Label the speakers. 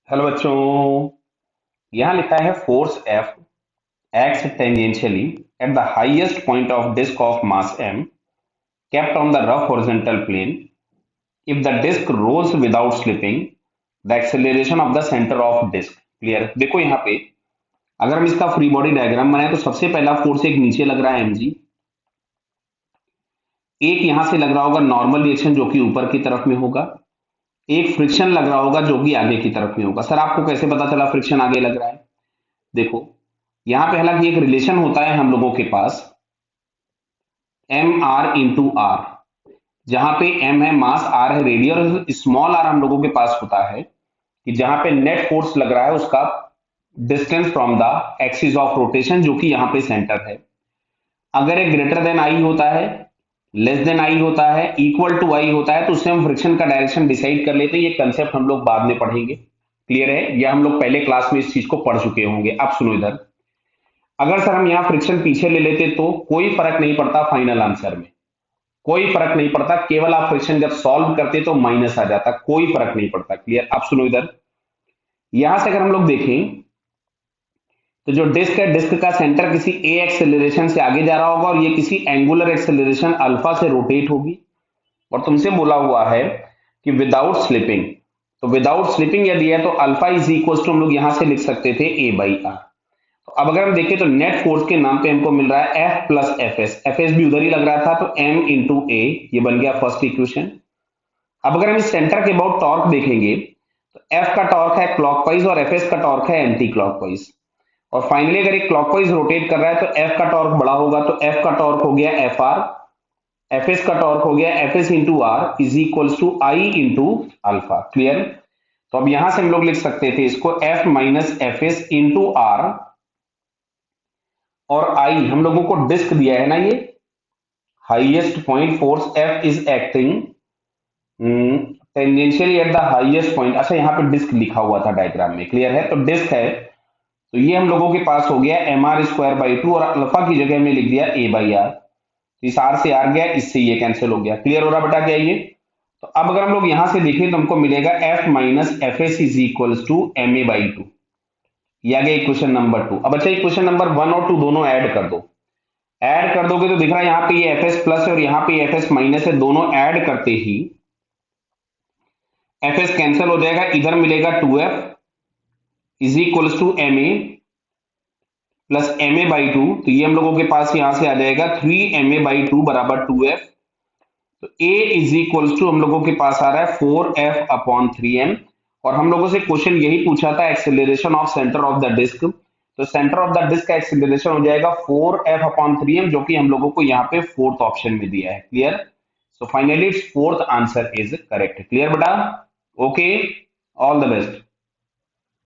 Speaker 1: Hello बच्चों। यहाँ लिखा है force F acts tangentially at the highest point of disk of mass m kept on the rough horizontal plane. If the disk rolls without slipping, the acceleration of the center of disk. Clear? देखो यहाँ पे अगर हम इसका free body diagram बनाए तो सबसे पहला फोर्स एक नीचे लग रहा है mg, एक यहां से लग रहा होगा नॉर्मल रिएक्शन जो कि ऊपर की तरफ में होगा, एक फ्रिक्शन लग रहा होगा जो कि आगे की तरफ में होगा। सर आपको कैसे पता चला फ्रिक्शन आगे लग रहा है? देखो यहां पे हालांकि एक रिलेशन होता है हम लोगों के पास एम आर इंटू आर, जहां पे एम है मास, आर है रेडियस, और स्मॉल आर हम लोगों के पास होता है कि जहां पे नेट फोर्स लग रहा है उसका distance from the axis of rotation जो कि यहाँ पे सेंटर है। अगर एक ग्रेटर देन आई होता है, लेस देन आई होता है, इक्वल टू आई होता है तो उससे हम फ्रिक्शन का डायरेक्शन डिसाइड कर लेते हैं। ये कंसेप्ट हम लोग बाद में पढ़ेंगे। क्लियर है? या हम लोग पहले क्लास में इस चीज को पढ़ चुके होंगे। अब सुनो इधर, अगर सर हम यहाँ फ्रिक्शन पीछे ले लेते तो कोई फर्क नहीं पड़ता फाइनल आंसर में, कोई फर्क नहीं पड़ता। केवल आप फ्रिक्शन जब सॉल्व करते तो माइनस आ जाता, कोई फर्क नहीं पड़ता। क्लियर? अब सुनो इधर, यहां से अगर हम लोग देखें तो जो डिस्क है, डिस्क का सेंटर किसी ए एक्सेलरेशन से आगे जा रहा होगा और ये किसी एंगुलर एक्सेलरेशन अल्फा से रोटेट होगी। और तुमसे बोला हुआ है कि विदाउट स्लिपिंग, तो विदाउट स्लिपिंग यदि है तो अल्फा इज इक्वल टू हम लोग यहां से लिख सकते थे ए बाई आर। तो अब अगर हम देखें तो नेट फोर्स के नाम पे हमको मिल रहा है F plus F S, F S भी उधर ही लग रहा था तो एम इंटू ए, ये बन गया फर्स्ट इक्वेशन। अब अगर हम इस सेंटर के अबाउट टॉर्क देखेंगे तो एफ का टॉर्क है क्लॉकवाइज और एफ एस का टॉर्क है एंटी क्लॉकवाइज। और फाइनली अगर एक क्लॉकवाइज रोटेट कर रहा है तो एफ का टॉर्क बड़ा होगा, तो एफ का टॉर्क हो गया एफ आर, एफ एस का टॉर्क हो गया F S into R is equal to I into alpha. Clear? तो अब यहां से हम लोग लिख सकते थे इसको F minus F S into R, और आई हम लोगों को डिस्क दिया है ना, ये highest point force F is acting tangentially at the highest point. अच्छा यहाँ पे डिस्क लिखा हुआ था डायग्राम में। क्लियर है? तो डिस्क है तो ये हम लोगों के पास हो गया M R square by two, और अल्फा की जगह में लिख दिया ए बाई आर। इस आर से आर गया, इससे ये कैंसिल हो गया। क्लियर हो रहा बेटा क्या ये? तो अब अगर हम लोग यहां से देखें तो हमको मिलेगा F minus F S is equal to M A by two. ये आ गया इक्वेशन नंबर 2। अब अच्छा इक्वेशन नंबर 1 और 2 दोनों ऐड कर दो। ऐड कर दोगे तो दिख रहा है यहाँ पे ये एफ एस प्लस है और यहाँ पे एफ एस माइनस है। दोनों ऐड करते ही एफ एस कैंसिल हो जाएगा, इधर मिलेगा 2f is equal to M A plus M A by two. तो ये हम लोगों के पास यहां से आ जाएगा 3ma/2 बराबर 2f। तो a इज इक्वल टू हम लोगों के पास आ रहा है 4f अपॉन 3m। और हम लोगों से क्वेश्चन यही पूछा था acceleration of centre of the disc, तो सेंटर ऑफ द डिस्क का एक्सेलरेशन हो जाएगा 4f अपॉन 3m, जो कि हम लोगों को यहाँ पे फोर्थ ऑप्शन में दिया है। Clear? So finally it's fourth answer is correct. Clear बेटा? Okay, all the best.